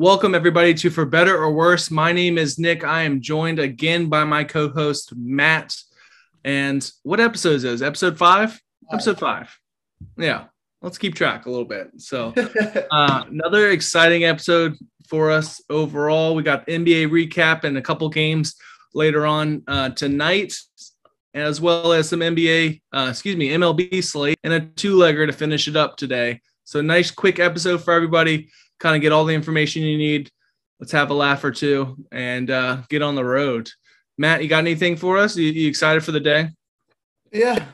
Welcome, everybody, to For Better or Worse. My name is Nick. I am joined again by my co-host, Matt. And what episode is this? Episode 5? Episode 5. Yeah, let's keep track a little bit. So another exciting episode for us overall. We got NBA recap and a couple games later on tonight, as well as some MLB slate and a two-legger to finish it up today. So nice, quick episode for everybody. Kind of get all the information you need. Let's have a laugh or two and get on the road. Matt, you got anything for us? You excited for the day? Yeah,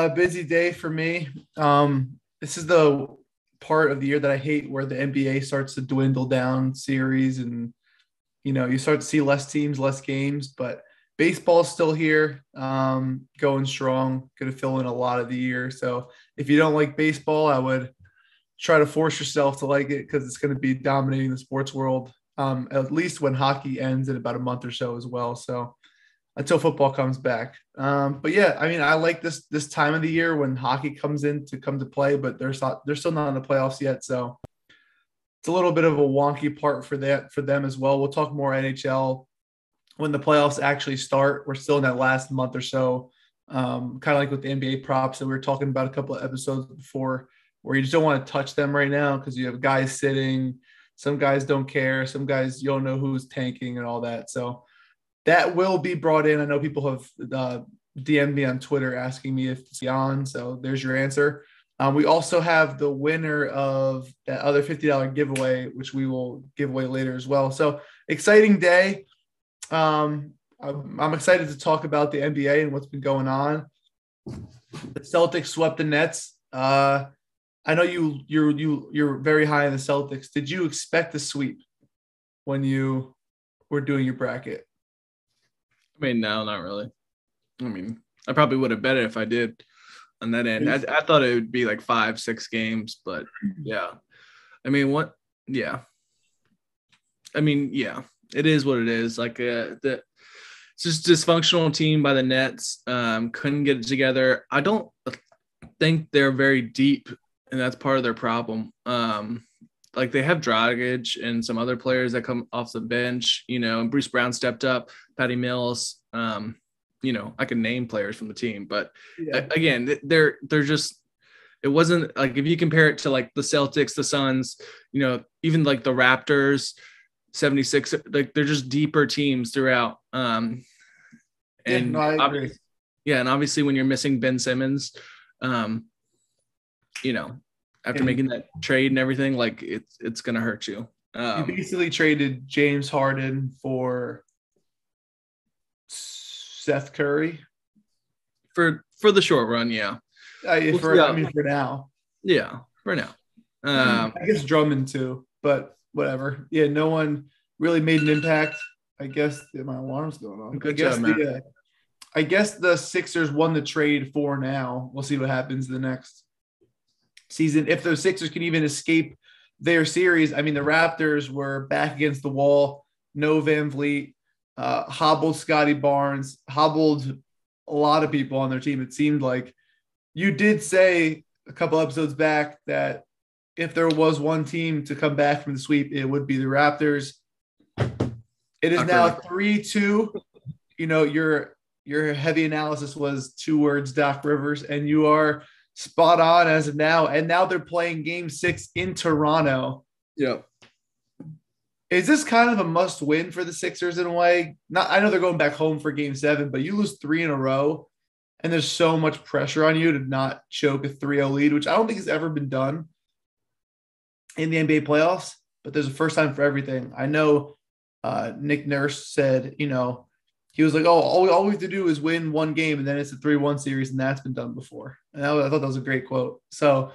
busy day for me. This is the part of the year that I hate where the NBA starts to dwindle down series and, you start to see less teams, less games, but baseball's still here, going strong, going to fill in a lot of the year. So if you don't like baseball, I would try to force yourself to like it because it's going to be dominating the sports world, at least when hockey ends in about a month or so as well. So until football comes back. But yeah, I mean, I like this time of the year when hockey comes to play, but they're still not in the playoffs yet. So it's a little bit of a wonky part for them as well. We'll talk more NHL when the playoffs actually start. We're still in that last month or so, kind of like with the NBA props that we were talking about a couple of episodes before, where you just don't want to touch them right now because you have guys sitting. Some guys don't care. Some guys, you don't know who's tanking and all that. So that will be brought in. I know people have DM'd me on Twitter asking me if it's on. So there's your answer. We also have the winner of that other $50 giveaway, which we will give away later as well. So exciting day. I'm excited to talk about the NBA and what's been going on. The Celtics swept the Nets. I know you're very high in the Celtics. Did you expect the sweep when you were doing your bracket? I mean, no, not really. I mean, I probably would have bet it if I did on that end. I thought it would be like 5-6 games, but yeah. I mean, what? Yeah. I mean, yeah, it is what it is. Like it's just dysfunctional team by the Nets. Couldn't get it together. I don't think they're very deep, and that's part of their problem. Like they have Dragic and some other players that come off the bench, and Bruce Brown stepped up, Patty Mills. I can name players from the team, but again, they're just, it wasn't like, if you compare it to like the Celtics, the Suns, even like the Raptors, 76, like they're just deeper teams throughout. I agree. And obviously when you're missing Ben Simmons, after making that trade and everything, like it's going to hurt you. You basically traded James Harden for Seth Curry for the short run. Yeah. For now. Yeah. For now. I guess Drummond too, but whatever. Yeah. No one really made an impact. I guess my alarm's going on. I guess the Sixers won the trade for now. We'll see what happens the next season. If those Sixers can even escape their series. I mean, the Raptors were back against the wall. No Van Vliet, hobbled Scotty Barnes, hobbled a lot of people on their team. It seemed like you did say a couple episodes back that if there was one team to come back from the sweep, it would be the Raptors. It is now 3-2. Your heavy analysis was 2 words, Doc Rivers, and you are spot on as of now. And now they're playing game 6 in Toronto. Yeah. Is this kind of a must win for the Sixers in a way? I know they're going back home for game 7, but you lose 3 in a row and there's so much pressure on you to not choke a 3-0 lead, which I don't think has ever been done in the NBA playoffs, but there's a first time for everything. I know Nick Nurse said, he was like, all we have to do is win one game and then it's a 3-1 series, and that's been done before. And I thought that was a great quote. So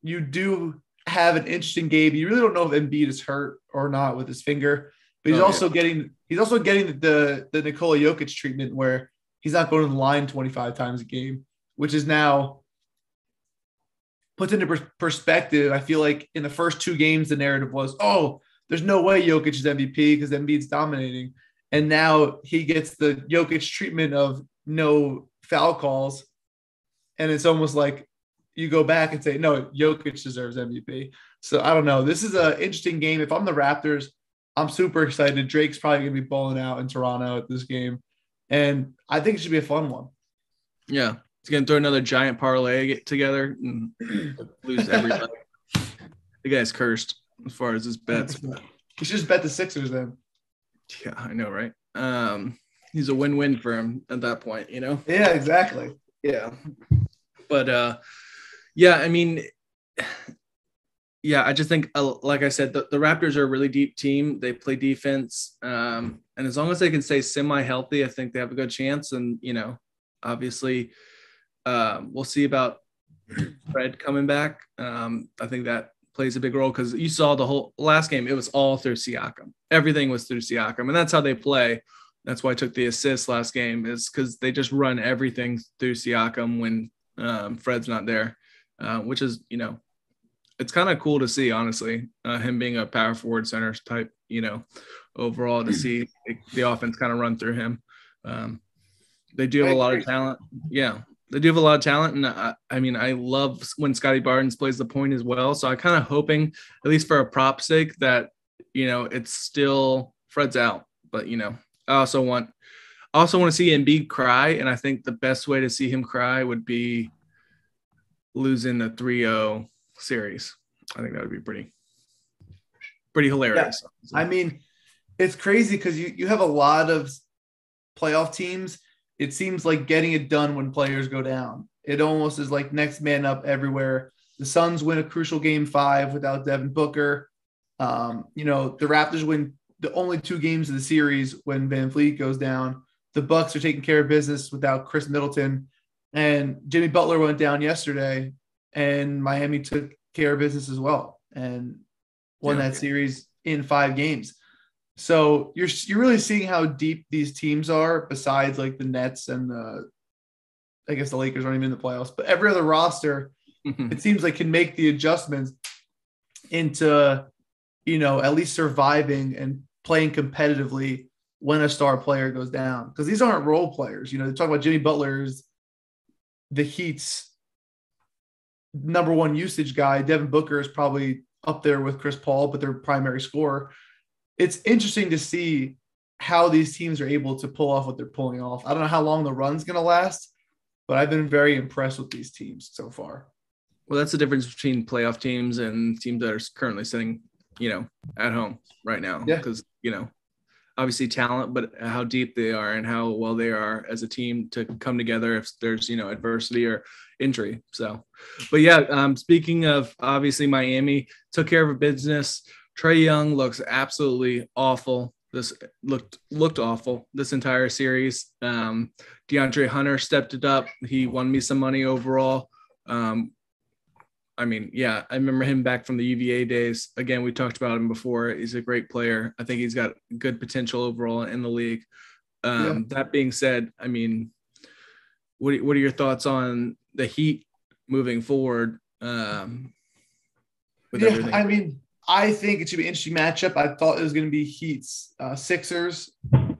you do have an interesting game. You really don't know if Embiid is hurt or not with his finger, but he's also getting the Nikola Jokic treatment where he's not going to the line 25 times a game, which is now puts into perspective. I feel like in the first 2 games, the narrative was, there's no way Jokic is MVP because Embiid's dominating. And now he gets the Jokic treatment of no foul calls. And it's almost like, you go back and say, no, Jokic deserves MVP. So I don't know. This is an interesting game. If I'm the Raptors, I'm super excited. Drake's probably going to be balling out in Toronto at this game. And I think it should be a fun one. Yeah. He's going to throw another giant parlay together and lose everybody. The guy's cursed as far as his bets. You should just bet the Sixers then. Yeah, I know, right? He's a win-win for him at that point, you know? Yeah, exactly. Yeah. But, yeah, I mean, yeah, I just think, like I said, the Raptors are a really deep team. They play defense. And as long as they can stay semi-healthy, I think they have a good chance. And, you know, obviously, we'll see about Fred coming back. I think that plays a big role because you saw the whole last game. It was all through Siakam. Everything was through Siakam. And that's how they play. That's why I took the assist last game, is because they just run everything through Siakam when Fred's not there, which is, you know, it's kind of cool to see, honestly, him being a power forward center type, you know, overall, to see the offense kind of run through him. They do have a lot of talent. Yeah, they do have a lot of talent. And I mean, I love when Scotty Barnes plays the point as well. So I kind of hoping, at least for a prop sake, that, you know, it's still Fred's out. But, you know, I also want to see Embiid cry. And I think the best way to see him cry would be losing the 3-0 series. I think that would be pretty hilarious. Yeah. I mean, it's crazy because you have a lot of playoff teams. It seems like getting it done when players go down. It almost is like next man up everywhere. The Suns win a crucial game 5 without Devin Booker. You know, the Raptors win the only 2 games of the series when Van Vliet goes down. The Bucks are taking care of business without Chris Middleton. And Jimmy Butler went down yesterday, and Miami took care of business as well and won that series in 5 games. So you're really seeing how deep these teams are, besides like the Nets and I guess the Lakers aren't even in the playoffs, but every other roster, it seems like, can make the adjustments into, you know, at least surviving and playing competitively when a star player goes down. Because these aren't role players. You know, they talk about Jimmy Butler's the Heat's number 1 usage guy. Devin Booker is probably up there with Chris Paul, but their primary scorer. It's interesting to see how these teams are able to pull off what they're pulling off. I don't know how long the run's going to last, but I've been very impressed with these teams so far. Well, that's the difference between playoff teams and teams that are currently sitting, you know, at home right now. Yeah. Because, you know, obviously talent, but how deep they are and how well they are as a team to come together if there's, you know, adversity or injury. So, but yeah, speaking of, obviously Miami took care of business. Trae Young looks absolutely awful. This looked awful this entire series. DeAndre Hunter stepped it up. He won me some money overall. I mean, yeah, I remember him back from the UVA days. Again, we talked about him before. He's a great player. I think he's got good potential overall in the league. That being said, I mean, what are your thoughts on the Heat moving forward? Everything? I mean, I think it should be an interesting matchup. I thought it was going to be Heat's Sixers.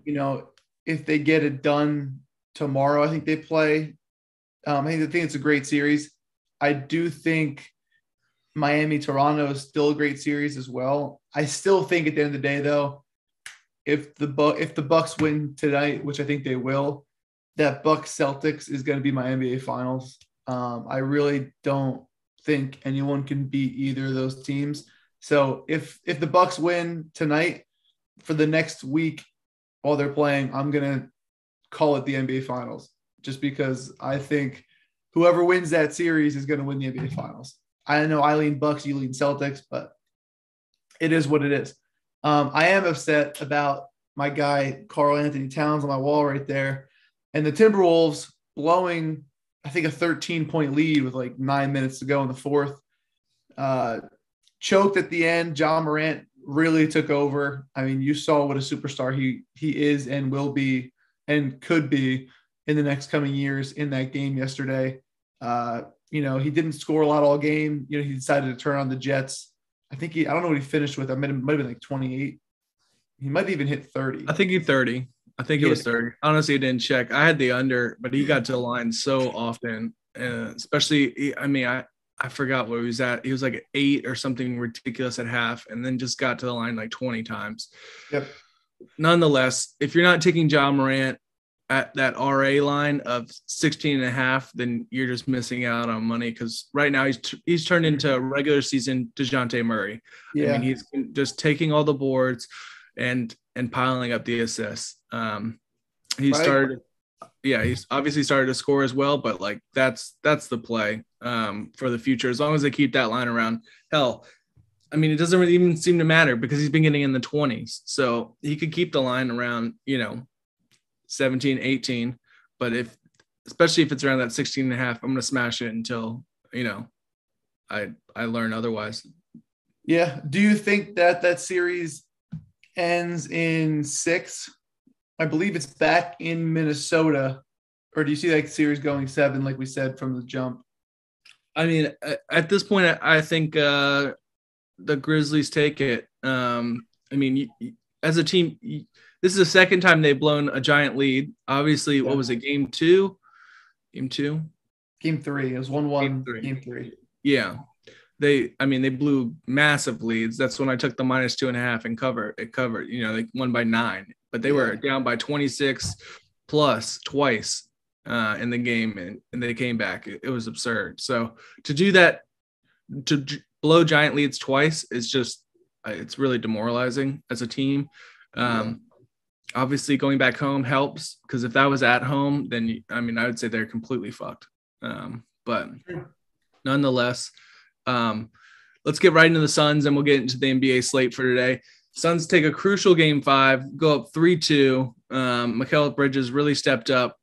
You know, if they get it done tomorrow, I think they play. I think it's a great series. I do think Miami-Toronto is still a great series as well. I still think at the end of the day, though, if the Bucks win tonight, which I think they will, that Bucks-Celtics is going to be my NBA Finals. I really don't think anyone can beat either of those teams. So if the Bucks win tonight, for the next week while they're playing, I'm going to call it the NBA Finals, just because I think whoever wins that series is going to win the NBA Finals. I know I lean Bucks, you lean Celtics, but it is what it is. I am upset about my guy, Karl Anthony Towns, on my wall right there. And the Timberwolves blowing, I think, a 13-point lead with like 9 minutes to go in the fourth. Choked at the end. John Morant really took over. I mean, you saw what a superstar he is and will be and could be in the next coming years in that game yesterday. You know, he didn't score a lot all game. You know, he decided to turn on the Jets. I don't know what he finished with. Might have been like 28. He might have even hit 30. I think he 30. I think it was 30. Honestly, I didn't check. I had the under, but he got to the line so often. especially, I mean, I forgot where he was at. He was like 8 or something ridiculous at half, and then just got to the line like 20 times. Yep. Nonetheless, if you're not taking John Morant at that RA line of 16 and a half, then you're just missing out on money, because right now he's turned into a regular season DeJounte Murray. Yeah. I mean, he's just taking all the boards and piling up the assists. He's obviously started to score as well, but like that's the play for the future. As long as they keep that line around, hell, I mean, it doesn't really even seem to matter because he's been getting in the 20s. So he could keep the line around, 17, 18. But especially if it's around that 16 and a half, I'm going to smash it until, I learn otherwise. Yeah. Do you think that series ends in 6? I believe it's back in Minnesota. Or do you see that series going 7, like we said from the jump? I mean, at this point, I think the Grizzlies take it. I mean, as a team, this is the second time they've blown a giant lead. Obviously, What was it, game 2? Game 2? Game 3. It was 1-1, game 3. Yeah. They blew massive leads. That's when I took the -2.5 and it covered. They won by 9, but they were down by 26 plus twice in the game, and they came back. It was absurd. So to do that, to blow giant leads twice is just it's really demoralizing as a team. Obviously, going back home helps, because if that was at home, then I would say they're completely fucked. But nonetheless. Let's get right into the Suns, and we'll get into the NBA slate for today. Suns take a crucial game 5, go up 3-2. Mikal Bridges really stepped up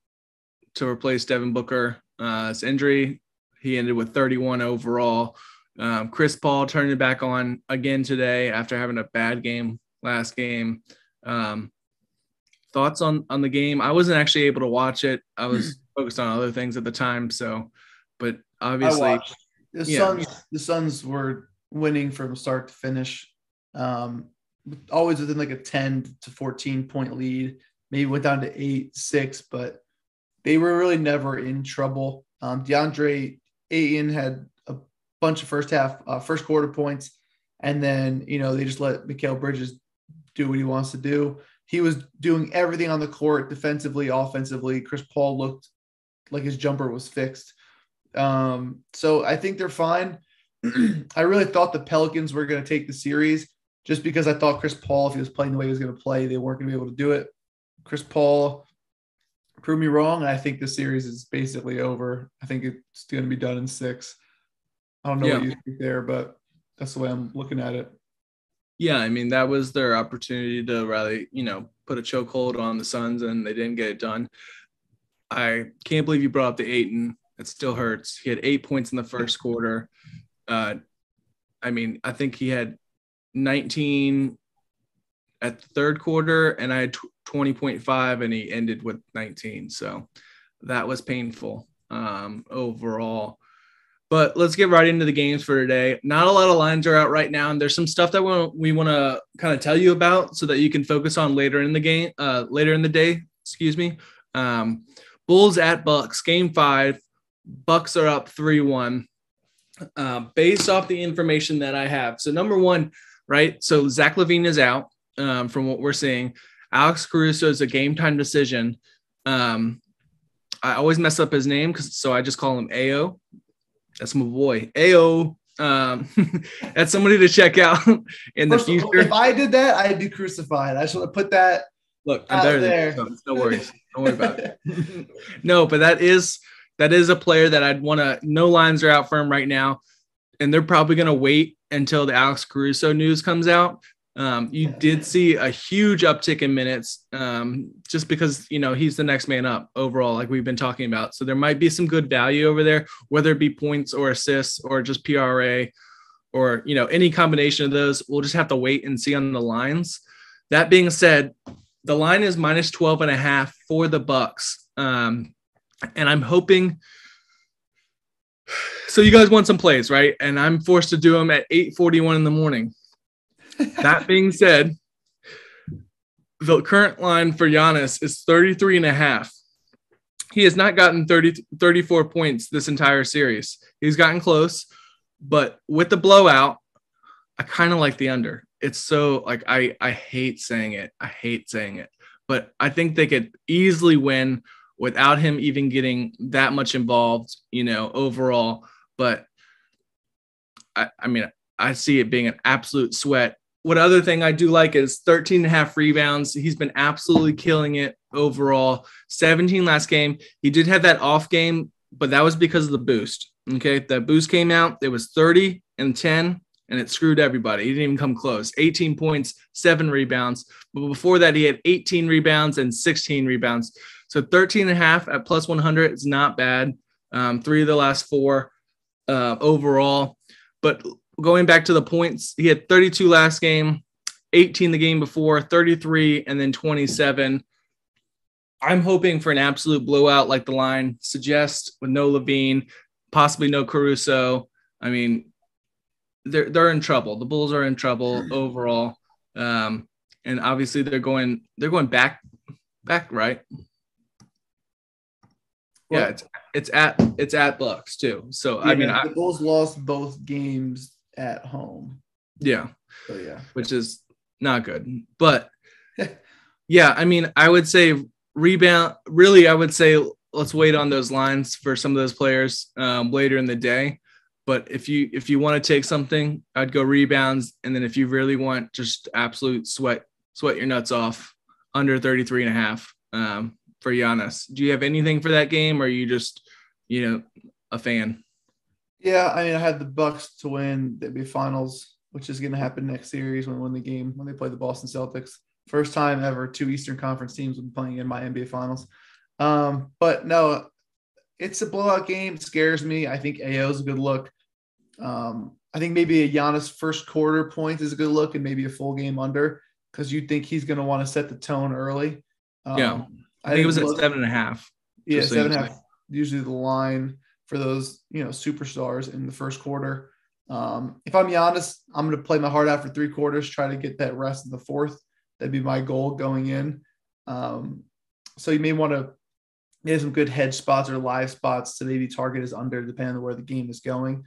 to replace Devin Booker. His injury, he ended with 31 overall. Chris Paul turned it back on again today after having a bad game last game. Thoughts on the game? I wasn't actually able to watch it. I was focused on other things at the time. But obviously – The Suns were winning from start to finish, always within like a 10 to 14 point lead. Maybe went down to 8-6, but they were really never in trouble. DeAndre Ayton had a bunch of first quarter points, and then they just let Mikal Bridges do what he wants to do. He was doing everything on the court, defensively, offensively. Chris Paul looked like his jumper was fixed. So I think they're fine. I really thought the Pelicans were going to take the series, just because I thought Chris Paul, if he was playing the way he was going to play, they weren't going to be able to do it. Chris Paul proved me wrong, and I think the series is basically over. I think it's going to be done in 6. I don't know what you think there, but that's the way I'm looking at it. Yeah, I mean, that was their opportunity to really, put a chokehold on the Suns, and they didn't get it done. I can't believe you brought up the Ayton. It still hurts. He had 8 points in the first quarter. I think he had 19 at the third quarter, and I had 20.5, and he ended with 19. So that was painful overall. But let's get right into the games for today. Not a lot of lines are out right now, and there's some stuff that we want to kind of tell you about so that you can focus on later in the day. Excuse me. Bulls at Bucks, game 5. Bucks are up 3-1 based off the information that I have. So number one, right? So Zach LaVine is out from what we're seeing. Alex Caruso is a game time decision. I always mess up his name, so I just call him Ao. That's my boy. Ao. That's somebody to check out in the future. If I did that, I'd be crucified. I just want to put that I'm better there. Than you, so no worries. Don't worry about it. No, but that is a player that I'd want to – no lines are out for him right now, and they're probably going to wait until the Alex Caruso news comes out. You did see a huge uptick in minutes just because, he's the next man up overall, like we've been talking about. So there might be some good value over there, whether it be points or assists or just PRA or, any combination of those. We'll just have to wait and see on the lines. That being said, the line is -12.5 for the Bucks. And I'm hoping – so you guys want some plays, right? And I'm forced to do them at 8:41 in the morning. That being said, the current line for Giannis is 33.5. he has not gotten 34 points this entire series. He's gotten close, but with the blowout, I kind of like the under. It's so like I hate saying it. I hate saying it, but I think they could easily win without him even getting that much involved, overall. But I mean, I see it being an absolute sweat. What other thing I do like is 13 and a half rebounds. He's been absolutely killing it overall. 17 last game. He did have that off game, but that was because of the boost. Okay. That boost came out. It was 30 and 10, and it screwed everybody. He didn't even come close. 18 points, 7 rebounds. But before that, he had 18 rebounds and 16 rebounds. So 13 and a half at plus 100 is not bad. 3 of the last 4 overall. But going back to the points, he had 32 last game, 18 the game before, 33, and then 27. I'm hoping for an absolute blowout like the line suggests, with no Levine, possibly no Caruso. I mean, they're in trouble. The Bulls are in trouble overall. And obviously they're going back, right? Yeah, it's at Bucks too. So yeah, I mean, the Bulls lost both games at home. Yeah. So yeah, which is not good. But yeah, I mean, I would say rebound. Really, I would say let's wait on those lines for some of those players later in the day. But if you want to take something, I'd go rebounds, and then if you really want just absolute sweat your nuts off, under 33 and a half for Giannis. Do you have anything for that game, or are you just a fan? Yeah, I mean, I had the Bucks to win the NBA Finals, which is going to happen next series when they win the game, when they play the Boston Celtics. First time ever 2 Eastern Conference teams will be playing in my NBA Finals. But no, it's a blowout game. It scares me. I think AO is a good look. I think maybe a Giannis first quarter point is a good look, and maybe a full game under, because you think he's going to want to set the tone early. Yeah, I think it was at 7.5. Yeah, 7.5. Usually the line for those, superstars in the first quarter. If I'm Giannis, I'm going to play my heart out for 3 quarters, try to get that rest in the fourth. That'd be my goal going in. So you may want to get some good hedge spots or live spots to maybe target his under, depending on where the game is going.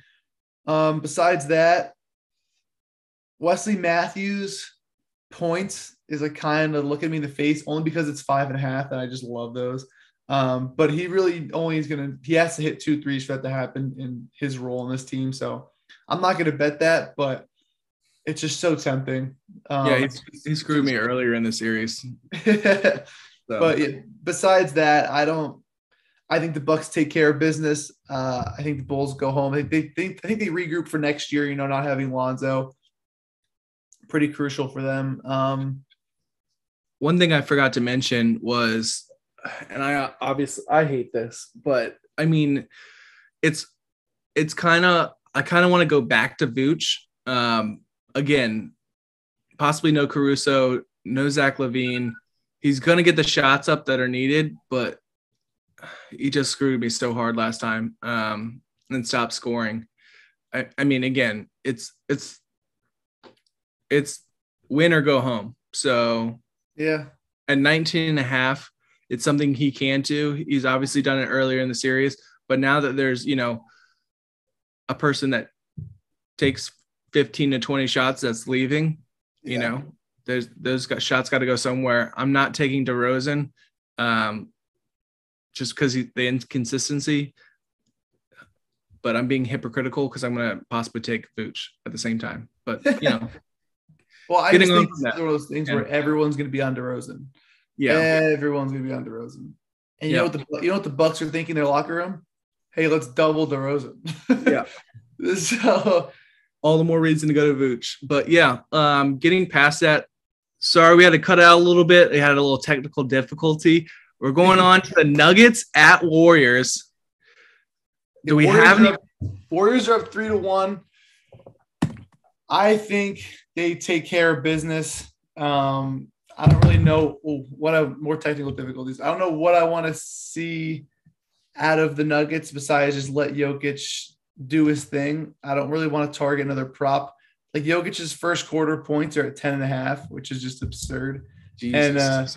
Besides that, Wesley Matthews points is a kind of look at me in the face, only because it's 5.5, and I just love those. But he really he has to hit 2 threes for that to happen in his role in this team. So I'm not going to bet that, but it's just so tempting. He screwed me earlier in the series. But yeah, besides that, I think the Bucks take care of business. I think the Bulls go home. I think they regroup for next year, not having Lonzo. Pretty crucial for them. One thing I forgot to mention was, and I hate this, but I mean, it's kind of, I kind of want to go back to Vooch. Again, possibly no Caruso, no Zach LaVine. He's going to get the shots up that are needed, but he just screwed me so hard last time and stopped scoring. I mean, again, it's win or go home. So yeah, at 19 and a half, it's something he can do. He's obviously done it earlier in the series, but now that there's, a person that takes 15 to 20 shots that's leaving, there's those shots got to go somewhere. I'm not taking DeRozan just because the inconsistency, but I'm being hypocritical because I'm going to possibly take Vooch at the same time. But, well, I just think it's one of those things where everyone's going to be on DeRozan. Yeah. Everyone's going to be on DeRozan. And you know what the Bucks are thinking in their locker room? Hey, let's double DeRozan. Yeah. So all the more reason to go to Vooch. But yeah, getting past that. Sorry, we had to cut out a little bit. They had a little technical difficulty. We're going on to the Nuggets at Warriors. Do we have any? Warriors are up 3-1. I think they take care of business. I don't really know more technical difficulties. I don't know what I want to see out of the Nuggets besides just let Jokic do his thing. I don't really want to target another prop. Like Jokic's first quarter points are at 10.5, which is just absurd. Jesus. And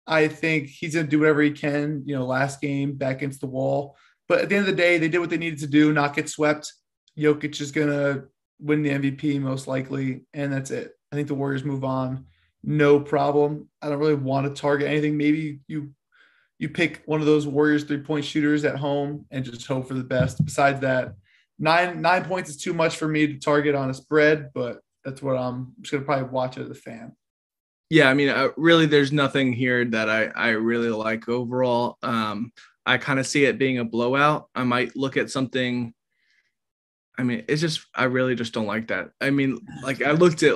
I think he's going to do whatever he can, last game back against the wall. But at the end of the day, they did what they needed to do, not get swept. Jokic is going to win the MVP most likely, and that's it. I think the Warriors move on. No problem. I don't really want to target anything. Maybe you pick one of those Warriors 3-point shooters at home and just hope for the best. Besides that, nine points is too much for me to target on a spread, but that's what I'm just going to probably watch as a fan. Yeah, I mean, really, there's nothing here that I really like overall. I kind of see it being a blowout. I might look at something. I mean, it's just, I really just don't like that. I mean, like I looked at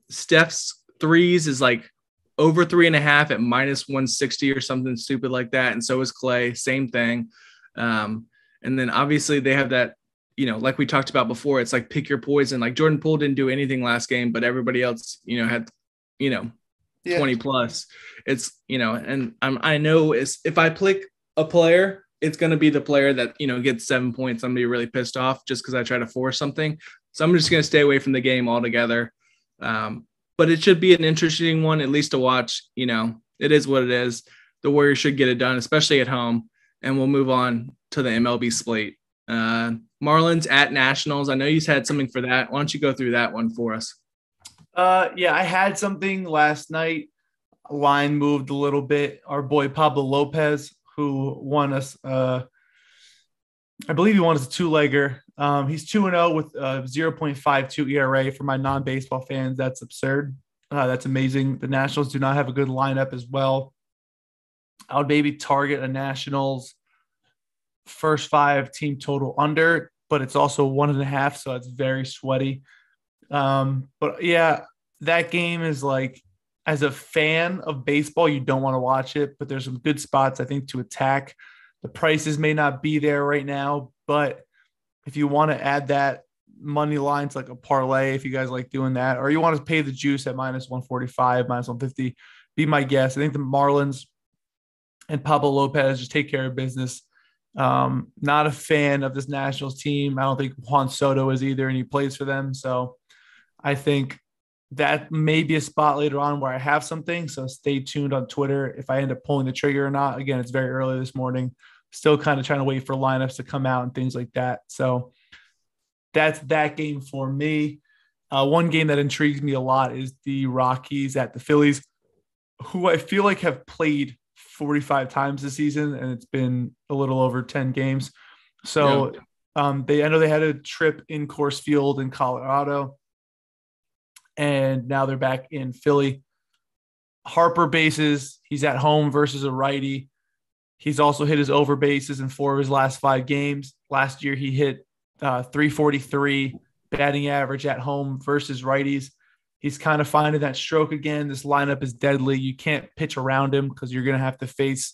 Steph's threes is like over 3.5 at -160 or something stupid like that. And so is Clay, same thing. And then obviously they have that, like we talked about before, it's like pick your poison. Like Jordan Poole didn't do anything last game, but everybody else, had, 20 plus. It's, and I know if I pick a player, it's going to be the player that, gets 7 points. I'm going to be really pissed off just because I try to force something. So I'm just going to stay away from the game altogether. But it should be an interesting one, at least to watch. It is what it is. The Warriors should get it done, especially at home. And we'll move on to the MLB slate. Marlins at Nationals. I know you had something for that. Why don't you go through that one for us? Yeah, I had something last night. Line moved a little bit. Our boy Pablo Lopez, who won us, I believe he won us a two-legger. He's 2-0 with 0.52 ERA. For my non-baseball fans, that's absurd. That's amazing. The Nationals do not have a good lineup as well. I would maybe target a Nationals first 5 team total under, but it's also 1.5, so it's very sweaty. But yeah, that game is like, as a fan of baseball, you don't want to watch it, but there's some good spots, I think, to attack. The prices may not be there right now, but if you want to add that money lines like a parlay, if you guys like doing that, or you want to pay the juice at -145, -150, be my guest. I think the Marlins and Pablo Lopez just take care of business. Not a fan of this Nationals team. I don't think Juan Soto is either, and he plays for them. So I think that may be a spot later on where I have something. So stay tuned on Twitter if I end up pulling the trigger or not. Again, it's very early this morning. Still kind of trying to wait for lineups to come out and things like that. So that's that game for me. One game that intrigues me a lot is the Rockies at the Phillies, who I feel like have played 45 times this season, and it's been a little over 10 games. So I know they had a trip in Coors Field in Colorado, and now they're back in Philly. Harper bases, he's at home versus a righty. He's also hit his over bases in 4 of his last 5 games. Last year, he hit 343 batting average at home versus righties. He's kind of finding that stroke again. This lineup is deadly. You can't pitch around him because you're going to have to face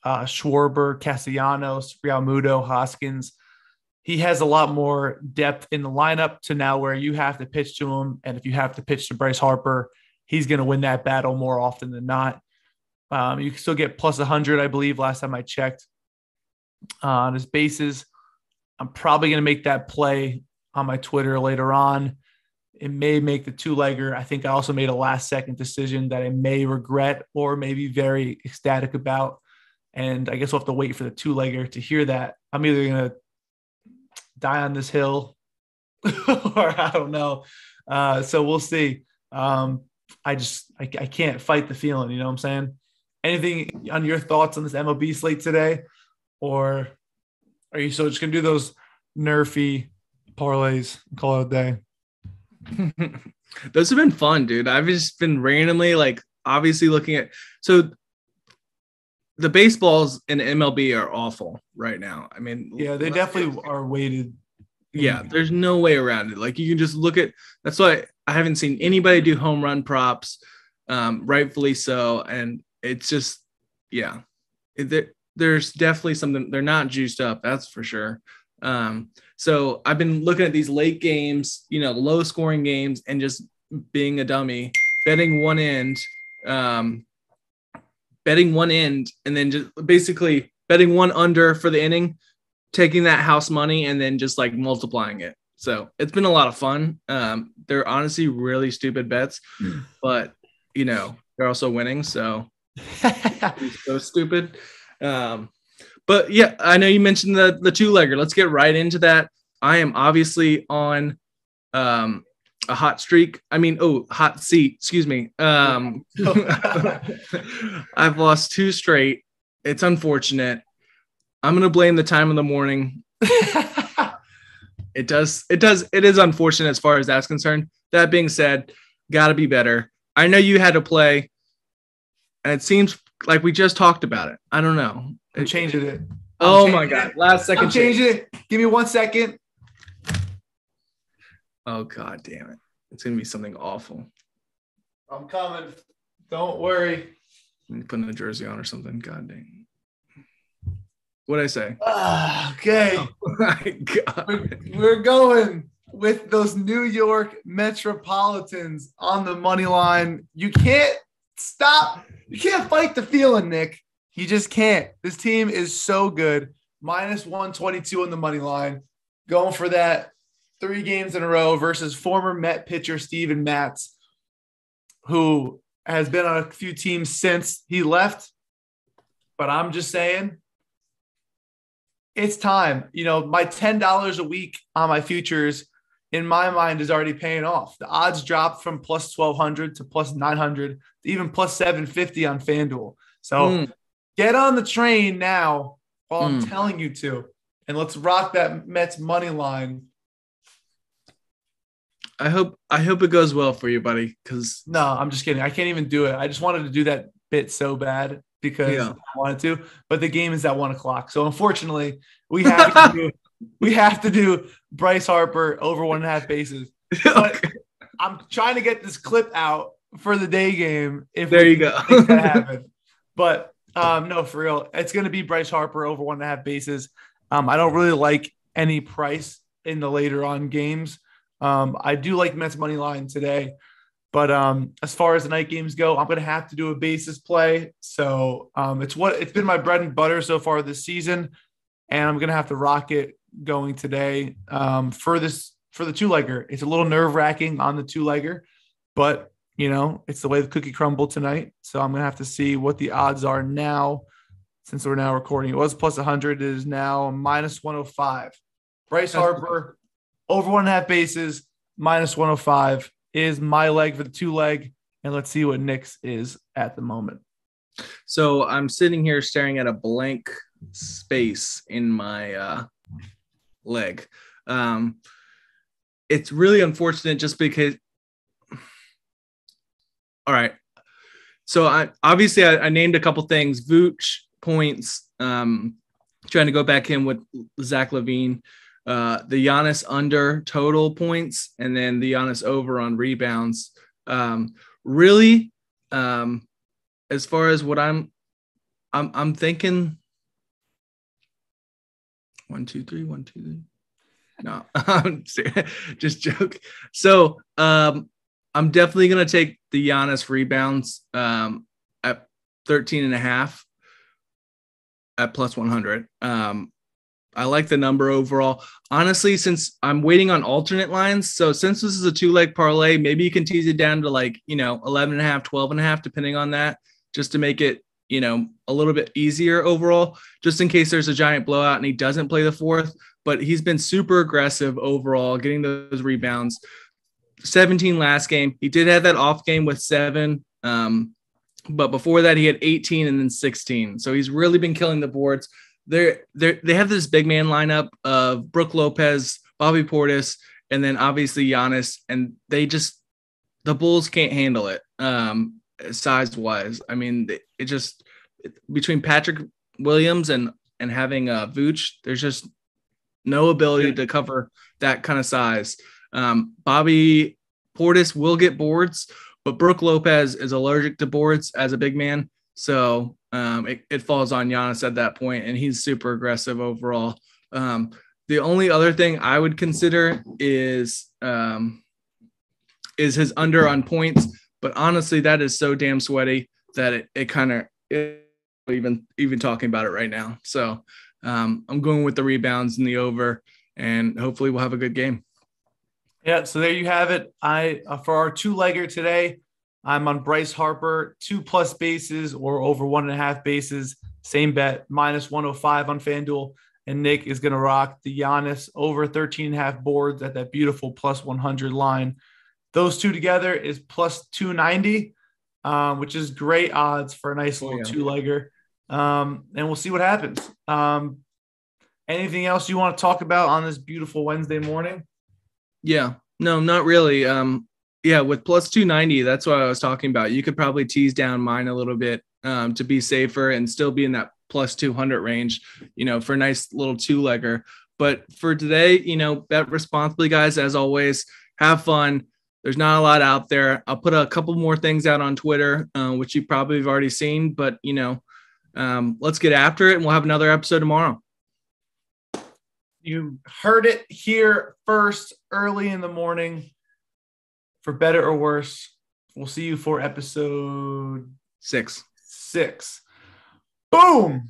Schwarber, Castellanos, Realmuto, Hoskins. He has a lot more depth in the lineup to now where you have to pitch to him. And if you have to pitch to Bryce Harper, he's going to win that battle more often than not. You can still get plus 100, I believe, last time I checked on his bases. I'm probably going to make that play on my Twitter later on. It may make the 2-legger. I think I also made a last-second decision that I may regret or may be very ecstatic about. And I guess we'll have to wait for the 2-legger to hear that. I'm either going to die on this hill or I don't know. So we'll see. I can't fight the feeling. You know what I'm saying? Anything on your thoughts on this MLB slate today? Or are you still just going to do those nerfy parlays and call it a day? Those have been fun, dude. I've just been randomly, like, obviously looking at – so the baseballs in MLB are awful right now. I mean – yeah, they definitely are weighted. Yeah, there's no way around it. Like, you can just look at – that's why I haven't seen anybody do home run props, rightfully so, and it's just – yeah. There's definitely something – they're not juiced up, that's for sure. So I've been looking at these late games, low scoring games, and just being a dummy, betting one end, and then just basically betting one under for the inning, taking that house money, and then just like multiplying it. So it's been a lot of fun. They're honestly really stupid bets, but they're also winning. So it's so stupid. But yeah, I know you mentioned the two-legger. Let's get right into that. I am obviously on a hot streak. Hot seat. Excuse me. I've lost 2 straight. It's unfortunate. I'm gonna blame the time of the morning. It is unfortunate as far as that's concerned. That being said, gotta be better. I know you had to play, and it seems like we just talked about it. I don't know. I'm changing it. Oh my God. Last second. I'm changing it. Give me 1 second. Oh God damn it. It's gonna be something awful. I'm coming. Don't worry. I'm putting a jersey on or something. God dang. What'd I say? Okay. Oh my God. We're going with those New York Metropolitans on the money line. You can't stop. You can't fight the feeling, Nick. You just can't. This team is so good. Minus 122 on the money line. Going for that 3 games in a row versus former Met pitcher Steven Matz, who has been on a few teams since he left. But I'm just saying, it's time. My $10 a week on my futures, in my mind, is already paying off. The odds dropped from plus 1,200 to plus 900, to even plus 750 on FanDuel. So get on the train now while I'm telling you to, and let's rock that Mets money line. I hope it goes well for you, buddy. No, I'm just kidding. I can't even do it. I just wanted to do that bit so bad because I wanted to, but the game is at 1:00. So unfortunately, we have to do Bryce Harper over 1.5 bases. But I'm trying to get this clip out for the day game. If there you go, make that happen. But no, for real, it's going to be Bryce Harper over 1.5 bases. I don't really like any price in the later on games. I do like Mets money line today, but as far as the night games go, I'm going to have to do a basis play. So it's been my bread and butter so far this season, and I'm going to have to rock it going today for the two-legger. It's a little nerve-wracking on the two-legger, but it's the way the cookie crumbled tonight. So I'm going to have to see what the odds are now since we're now recording. It was plus 100. It is now minus 105. Bryce Harper over 1.5 bases, minus 105 is my leg for the two-leg. And let's see what Nick's is at the moment. So I'm sitting here staring at a blank space in my leg. It's really unfortunate just because. All right. So I named a couple things: Vooch, points, trying to go back in with Zach Levine, the Giannis under total points, and then the Giannis over on rebounds. Really, as far as what I'm thinking, 1, 2, 3, 1, 2, 3. No, I'm just joke. So I'm definitely gonna take the Giannis rebounds at 13.5 at plus 100. I like the number overall. Honestly, since I'm waiting on alternate lines, so since this is a 2-leg parlay, maybe you can tease it down to 11.5, 12.5, depending on that, just to make it, a little bit easier overall, just in case there's a giant blowout and he doesn't play the fourth. But he's been super aggressive overall, getting those rebounds. 17 last game. He did have that off game with 7. But before that, he had 18 and then 16. So he's really been killing the boards. They have this big man lineup of Brook Lopez, Bobby Portis, and then obviously Giannis. And the Bulls can't handle it size wise. I mean, between Patrick Williams and having Vooch, there's just no ability to cover that kind of size. Bobby Portis will get boards, but Brook Lopez is allergic to boards as a big man. So it falls on Giannis at that point, and he's super aggressive overall. The only other thing I would consider is his under on points, but honestly, that is so damn sweaty that it kind of even talking about it right now. So I'm going with the rebounds and the over, and hopefully we'll have a good game. Yeah, so there you have it. For our two-legger today, I'm on Bryce Harper, 2+ bases or over 1.5 bases. Same bet, -105 on FanDuel. And Nick is going to rock the Giannis over 13.5 boards at that beautiful +100 line. Those two together is +290, which is great odds for a nice little two-legger. And we'll see what happens. Anything else you want to talk about on this beautiful Wednesday morning? Yeah, no, not really. Yeah, with +290, that's what I was talking about. You could probably tease down mine a little bit to be safer and still be in that +200 range, for a nice little two-legger. But for today, bet responsibly, guys. As always, have fun. There's not a lot out there. I'll put a couple more things out on Twitter, which you probably have already seen. But, let's get after it, and we'll have another episode tomorrow. You heard it here first, early in the morning. For better or worse, we'll see you for episode 6. Boom!